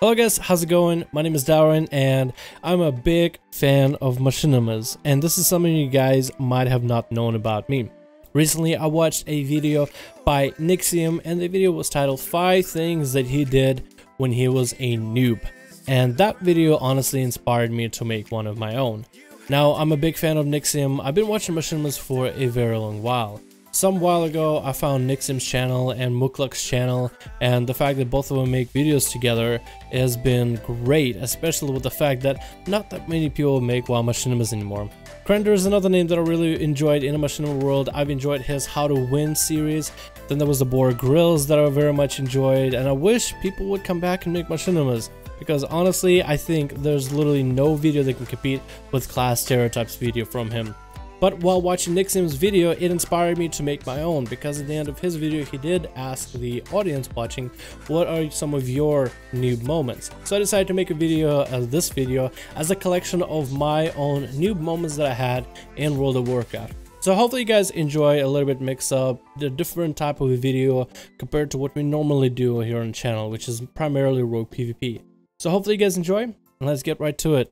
Hello guys, how's it going? My name is Darren and I'm a big fan of machinimas, and this is something you guys might have not known about me. Recently I watched a video by Nixxiom and the video was titled 5 Things That He Did When He Was a Noob. And that video honestly inspired me to make one of my own. Now I'm a big fan of Nixxiom. I've been watching machinimas for a very long while. Some while ago I found Nixxiom's channel and Mukluk's channel, and the fact that both of them make videos together has been great, especially with the fact that not that many people make wild machinimas anymore. Krender is another name that I really enjoyed in a machinima world. I've enjoyed his How to Win series. Then there was the Boar Grills that I very much enjoyed, and I wish people would come back and make machinimas, because honestly I think there's literally no video that can compete with Class Stereotypes video from him. But while watching Nixxiom's video, it inspired me to make my own, because at the end of his video he did ask the audience watching, what are some of your noob moments? So I decided to make a video, this video, as a collection of my own noob moments that I had in World of Warcraft. So hopefully you guys enjoy a little bit mix up the different type of video compared to what we normally do here on the channel, which is primarily Rogue PvP. So hopefully you guys enjoy, and let's get right to it.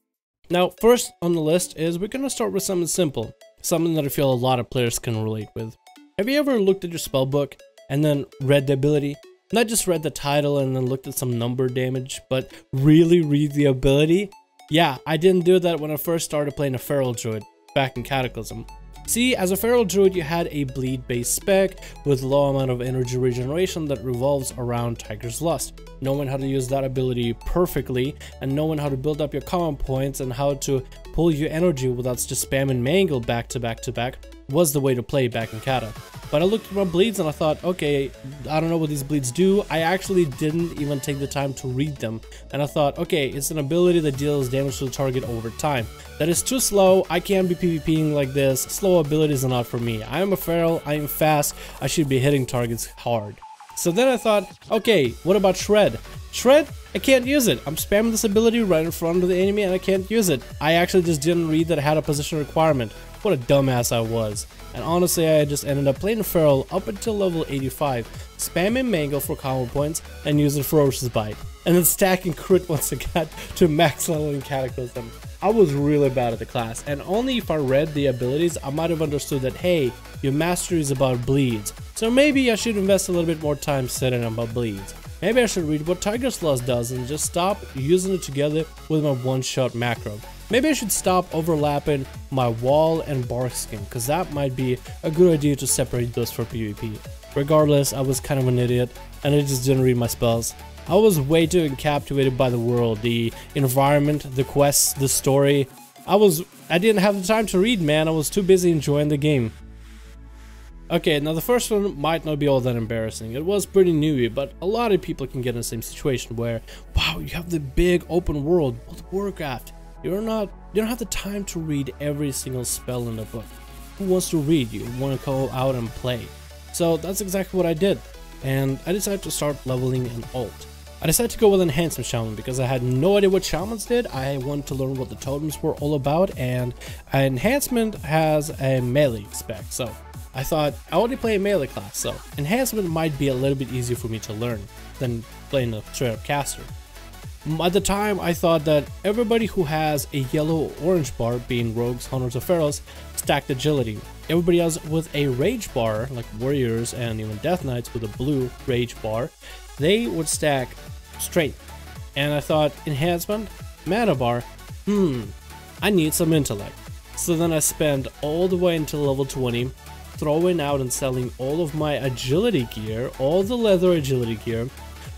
Now first on the list is we're gonna start with something simple. Something that I feel a lot of players can relate with. Have you ever looked at your spell book and then read the ability? Not just read the title and then looked at some number damage, but really read the ability? Yeah, I didn't do that when I first started playing a Feral Druid back in Cataclysm. See, as a Feral Druid you had a bleed based spec with low amount of energy regeneration that revolves around Tiger's Lust. Knowing how to use that ability perfectly and knowing how to build up your common points and how to pull your energy without just spamming Mangle back to back to back was the way to play back in Cata. But I looked at my bleeds and I thought, okay, I don't know what these bleeds do. I actually didn't even take the time to read them. And I thought, okay, it's an ability that deals damage to the target over time. That is too slow. I can't be PvPing like this. Slow abilities are not for me. I am a feral, I am fast, I should be hitting targets hard. So then I thought, okay, what about Shred? Shred? I can't use it. I'm spamming this ability right in front of the enemy and I can't use it. I actually just didn't read that it had a position requirement. What a dumbass I was. And honestly, I just ended up playing Feral up until level 85, spamming Mangle for combo points and using Ferocious Bite. And then stacking crit once I got to max level in Cataclysm. I was really bad at the class, and only if I read the abilities I might have understood that, hey, your mastery is about bleeds. So maybe I should invest a little bit more time studying about bleeds. Maybe I should read what Tiger's Lust does and just stop using it together with my one-shot macro. Maybe I should stop overlapping my wall and bark skin, because that might be a good idea to separate those for PvP. Regardless, I was kind of an idiot and I just didn't read my spells. I was way too captivated by the world, the environment, the quests, the story. I didn't have the time to read, man. I was too busy enjoying the game. Okay, now the first one might not be all that embarrassing. It was pretty nooby, but a lot of people can get in the same situation where, wow, you have the big open world, World of Warcraft. You don't have the time to read every single spell in the book. Who wants to read? You want to go out and play. So that's exactly what I did. And I decided to start leveling an alt. I decided to go with Enhancement Shaman because I had no idea what Shamans did. I wanted to learn what the totems were all about, and Enhancement has a melee spec. So I thought I already play a melee class, so Enhancement might be a little bit easier for me to learn than playing a straight up caster. At the time, I thought that everybody who has a yellow or orange bar, being rogues, hunters, or ferals, stacked agility. Everybody else with a rage bar, like warriors and even death knights with a blue rage bar, they would stack strength. And I thought, enhancement, mana bar, I need some intellect. So then I spent all the way until level 20, throwing out and selling all of my agility gear, all the leather agility gear,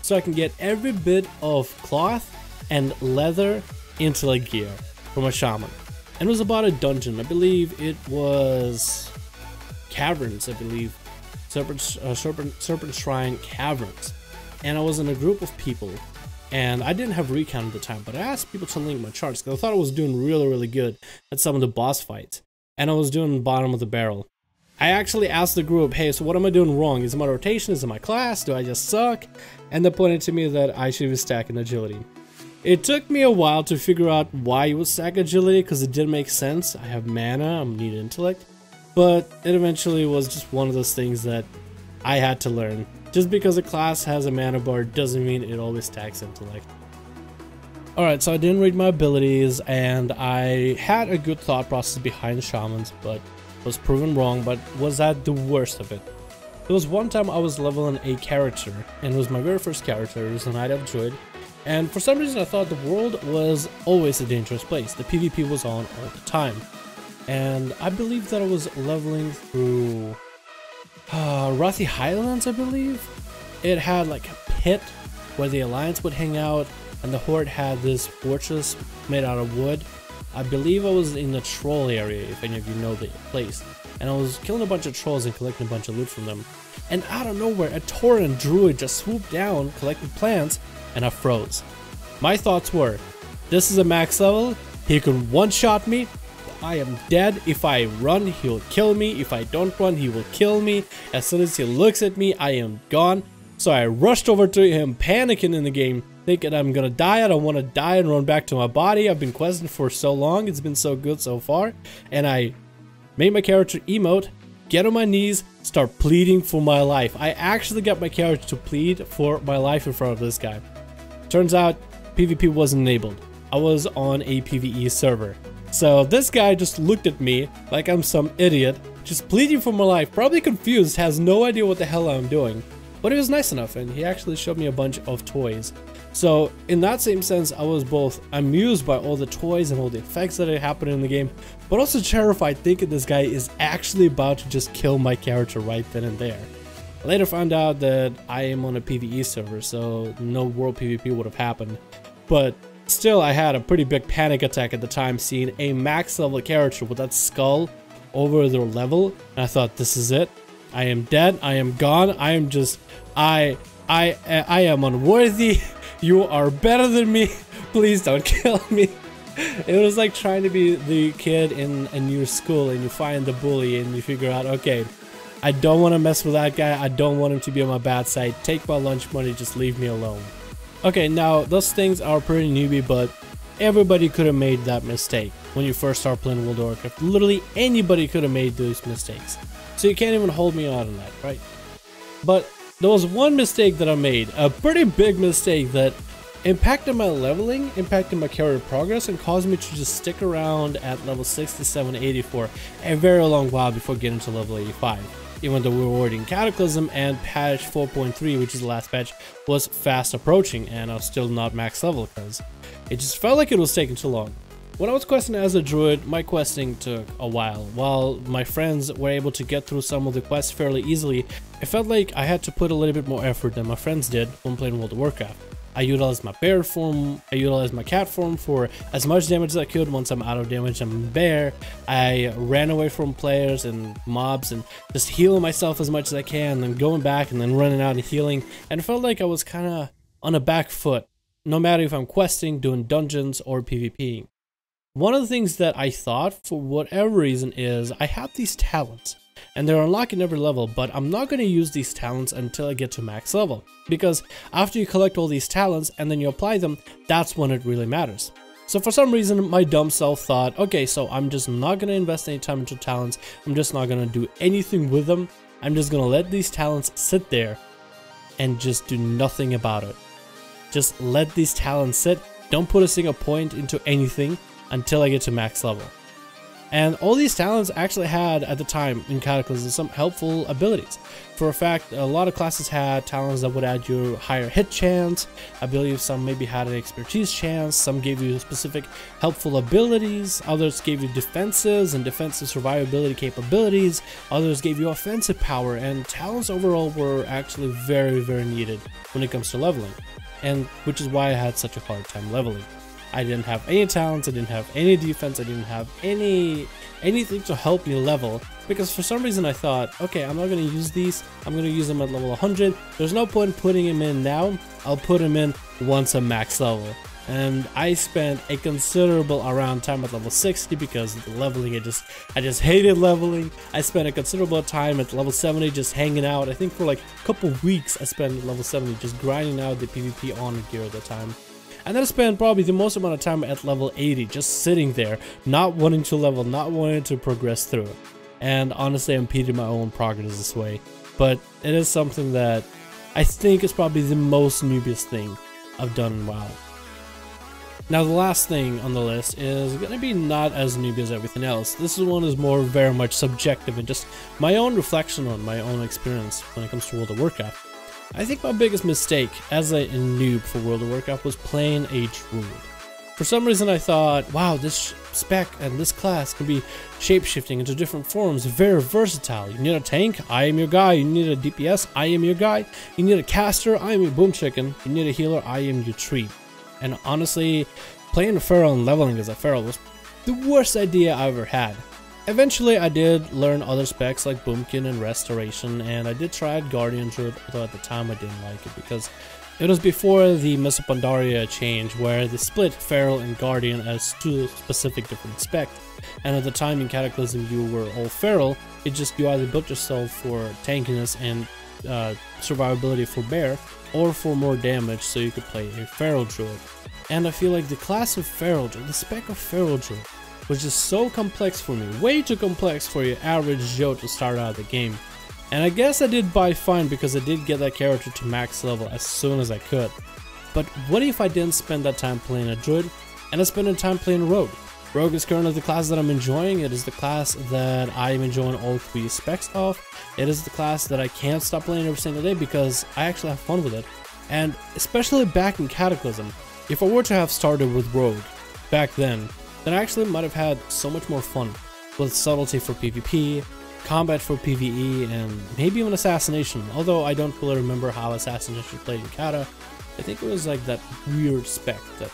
so I can get every bit of cloth and leather intellect gear from a shaman. And it was about a dungeon. I believe it was caverns, I believe. Serpent Shrine caverns. And I was in a group of people, and I didn't have recount at the time, but I asked people to link my charts because I thought I was doing really good at some of the boss fights. And I was doing bottom of the barrel. I actually asked the group, hey, so what am I doing wrong? Is it my rotation? Is it my class? Do I just suck? And they pointed to me that I should be stacking agility. It took me a while to figure out why you would stack agility, because it didn't make sense. I have mana, I need intellect. But it eventually was just one of those things that I had to learn. Just because a class has a mana bar doesn't mean it always stacks intellect. Alright, so I didn't read my abilities, and I had a good thought process behind shamans, but was proven wrong. But was that the worst of it? There was one time I was leveling a character, and it was my very first character. It was a Knight of Druid, and for some reason I thought the world was always a dangerous place. The PvP was on all the time, and I believe that I was leveling through Rothy Highlands, I believe. It had like a pit where the Alliance would hang out, and the Horde had this fortress made out of wood. I believe I was in the troll area, if any of you know the place, and I was killing a bunch of trolls and collecting a bunch of loot from them. And out of nowhere, a Tauren druid just swooped down, collected plants, and I froze. My thoughts were, this is a max level, he could one-shot me, I am dead. If I run, he will kill me. If I don't run, he will kill me. As soon as he looks at me, I am gone. So I rushed over to him, panicking in the game, thinking I'm gonna die. I don't want to die and run back to my body. I've been questing for so long. It's been so good so far. And I made my character emote, get on my knees, start pleading for my life. I actually got my character to plead for my life in front of this guy. Turns out PvP wasn't enabled. I was on a PvE server. So this guy just looked at me like I'm some idiot, just pleading for my life, probably confused, has no idea what the hell I'm doing. But he was nice enough, and he actually showed me a bunch of toys. So in that same sense, I was both amused by all the toys and all the effects that had happened in the game, but also terrified thinking this guy is actually about to just kill my character right then and there. I later found out that I am on a PvE server, so no world PvP would have happened. But still, I had a pretty big panic attack at the time seeing a max level character with that skull over their level, and I thought, this is it. I am dead. I am gone. I am just, I am unworthy. You are better than me. Please don't kill me. It was like trying to be the kid in a new school, and you find the bully and you figure out, okay, I don't want to mess with that guy. I don't want him to be on my bad side. Take my lunch money. Just leave me alone. Okay, now those things are pretty newbie, but everybody could have made that mistake when you first start playing World of Warcraft. Literally anybody could have made those mistakes. So you can't even hold me out on that, right? But there was one mistake that I made, a pretty big mistake that impacted my leveling, impacted my character progress, and caused me to just stick around at level 67, 80 for a very long while before getting to level 85. Even though we were already in Cataclysm and patch 4.3, which is the last patch, was fast approaching, and I was still not max level because it just felt like it was taking too long. When I was questing as a druid, my questing took a while. While my friends were able to get through some of the quests fairly easily, it felt like I had to put a little bit more effort than my friends did when playing World of Warcraft. I utilized my bear form, I utilized my cat form for as much damage as I could. Once I'm out of damage, I'm bear. I ran away from players and mobs and just healing myself as much as I can, then going back and then running out and healing. And it felt like I was kind of on a back foot, no matter if I'm questing, doing dungeons, or PvPing. One of the things that I thought, for whatever reason, is I have these talents, and they're unlocked in every level, but I'm not going to use these talents until I get to max level, because after you collect all these talents and then you apply them, that's when it really matters. So for some reason, my dumb self thought, okay, so I'm just not going to invest any time into talents, I'm just not going to do anything with them, I'm just going to let these talents sit there and just do nothing about it. Just let these talents sit, don't put a single point into anything until I get to max level. And all these talents actually had, at the time in Cataclysm, some helpful abilities. For a fact, a lot of classes had talents that would add you higher hit chance. I believe some maybe had an expertise chance, some gave you specific helpful abilities, others gave you defenses and defensive survivability capabilities, others gave you offensive power, and talents overall were actually very, very needed when it comes to leveling, and which is why I had such a hard time leveling. I didn't have any talents, I didn't have any defense, I didn't have anything to help me level, because for some reason I thought, okay, I'm not going to use these, I'm going to use them at level 100, there's no point putting them in now, I'll put them in once I'm max level. And I spent a considerable amount of time at level 60 because of the leveling. I just hated leveling. I spent a considerable time at level 70 just hanging out. I think for like a couple weeks I spent at level 70 just grinding out the PvP honor gear at the time. And then I spent probably the most amount of time at level 80 just sitting there, not wanting to level, not wanting to progress through. And honestly, I'm impeding my own progress this way. But it is something that I think is probably the most noobiest thing I've done in WoW. Now the last thing on the list is gonna be not as newbie as everything else. This one is more very much subjective and just my own reflection on my own experience when it comes to World of Warcraft. I think my biggest mistake as a noob for World of Warcraft was playing a druid. For some reason I thought, wow, this spec and this class can be shapeshifting into different forms, very versatile. You need a tank, I am your guy. You need a DPS, I am your guy. You need a caster, I am your boom chicken. You need a healer, I am your tree. And honestly, playing a feral and leveling as a feral was the worst idea I ever had. Eventually I did learn other specs like Boomkin and Restoration, and I did try Guardian Druid, although at the time I didn't like it because it was before the Mists of Pandaria change where they split Feral and Guardian as two specific different specs. And at the time in Cataclysm you were all Feral, it just you either built yourself for tankiness and survivability for bear, or for more damage so you could play a Feral Druid. And I feel like the class of Feral Druid, the spec of Feral Druid, was just so complex for me, way too complex for your average Joe to start out the game. And I guess I did buy fine because I did get that character to max level as soon as I could. But what if I didn't spend that time playing a Druid, and I spent the time playing Rogue? Rogue is currently the class that I'm enjoying. It is the class that I am enjoying all 3 specs of. It is the class that I can't stop playing every single day because I actually have fun with it. And especially back in Cataclysm, if I were to have started with Rogue back then I actually might have had so much more fun with Subtlety for PvP, Combat for PvE, and maybe even Assassination, although I don't really remember how Assassination played in Cata. I think it was like that weird spec that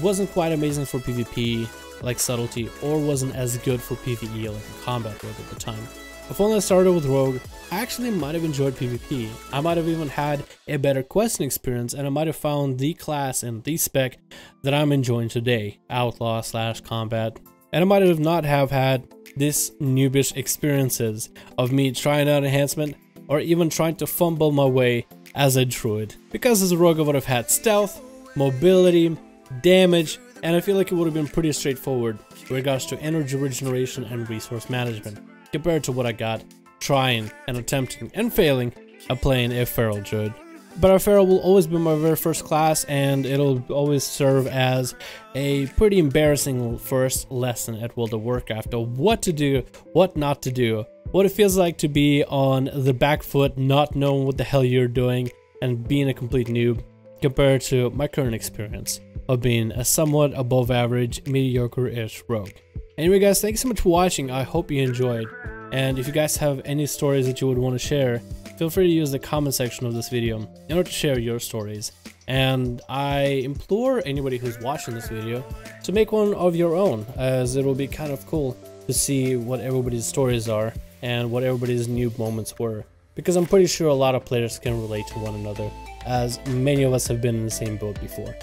wasn't quite amazing for PvP like Subtlety, or wasn't as good for PvE like Combat was at the time. If only I started with Rogue, I actually might have enjoyed PvP. I might have even had a better questing experience, and I might have found the class and the spec that I'm enjoying today, Outlaw / Combat. And I might have not have had this noobish experiences of me trying out enhancement, or even trying to fumble my way as a druid. Because as a rogue I would have had stealth, mobility, damage, and I feel like it would have been pretty straightforward with regards to energy regeneration and resource management, compared to what I got trying and attempting and failing at playing a feral druid. But a feral will always be my very first class, and it'll always serve as a pretty embarrassing first lesson at World of Warcraft of what to do, what not to do, what it feels like to be on the back foot, not knowing what the hell you're doing, and being a complete noob, compared to my current experience of being a somewhat above average, mediocre-ish rogue. Anyway guys, thanks so much for watching. I hope you enjoyed, and if you guys have any stories that you would want to share, feel free to use the comment section of this video in order to share your stories. And I implore anybody who's watching this video to make one of your own, as it will be kind of cool to see what everybody's stories are and what everybody's noob moments were, because I'm pretty sure a lot of players can relate to one another, as many of us have been in the same boat before.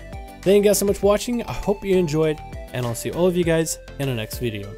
Thank you guys so much for watching. I hope you enjoyed, and I'll see all of you guys in the next video.